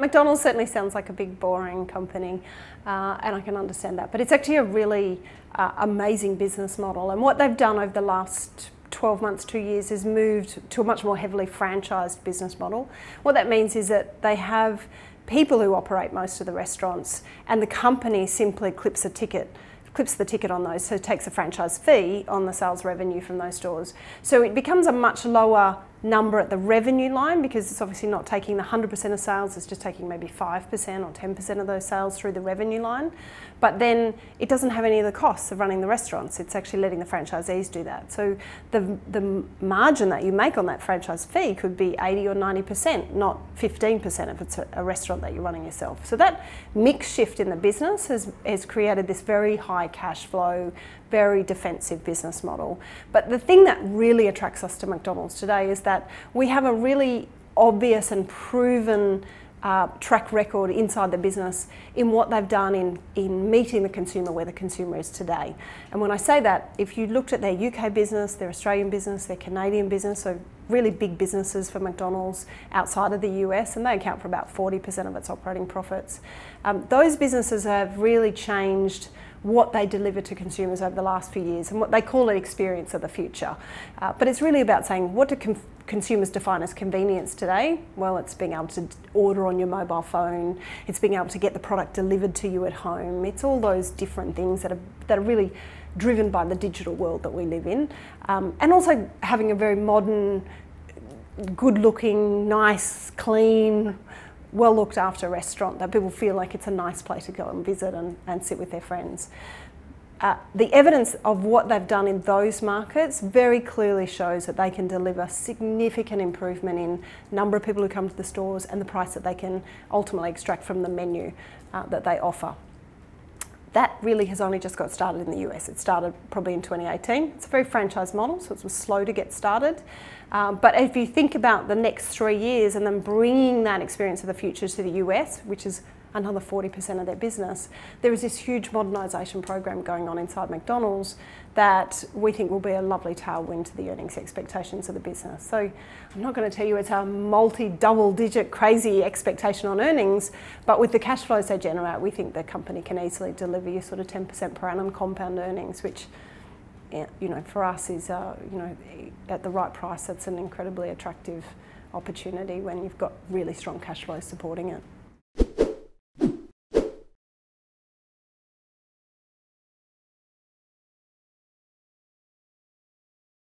McDonald's certainly sounds like a big boring company, and I can understand that, but it's actually a really amazing business model. And what they've done over the last 12 months, 2 years, is moved to a much more heavily franchised business model. What that means is that they have people who operate most of the restaurants, and the company simply clips the ticket on those, so it takes a franchise fee on the sales revenue from those stores. So it becomes a much lower number at the revenue line, because it's obviously not taking the 100% of sales, it's just taking maybe 5% or 10% of those sales through the revenue line. But then it doesn't have any of the costs of running the restaurants, it's actually letting the franchisees do that. So the margin that you make on that franchise fee could be 80 or 90%, not 15% if it's a restaurant that you're running yourself. So that mix shift in the business has created this very high cash flow, very defensive business model. But the thing that really attracts us to McDonald's today is that we have a really obvious and proven track record inside the business in what they've done in meeting the consumer where the consumer is today. And when I say that, if you looked at their UK business, their Australian business, their Canadian business, so really big businesses for McDonald's outside of the US, and they account for about 40% of its operating profits, those businesses have really changed what they deliver to consumers over the last few years, and what they call it experience of the future. But it's really about saying, what do consumers define as convenience today? Well, it's being able to order on your mobile phone, it's being able to get the product delivered to you at home, it's all those different things that are really driven by the digital world that we live in. And also having a very modern, good-looking, nice, clean, well looked after restaurant that people feel like it's a nice place to go and visit and sit with their friends. The evidence of what they've done in those markets very clearly shows that they can deliver significant improvement in number of people who come to the stores and the price that they can ultimately extract from the menu that they offer. That really has only just got started in the US. It started probably in 2018. It's a very franchise model, so it was slow to get started. But if you think about the next 3 years and then bringing that experience of the future to the US, which is another 40% of their business, there is this huge modernisation program going on inside McDonald's that we think will be a lovely tailwind to the earnings expectations of the business. So I'm not going to tell you it's a multi-double-digit crazy expectation on earnings, but with the cash flows they generate, we think the company can easily deliver you sort of 10% per annum compound earnings, which, you know, for us is, you know, at the right price, that's an incredibly attractive opportunity when you've got really strong cash flows supporting it.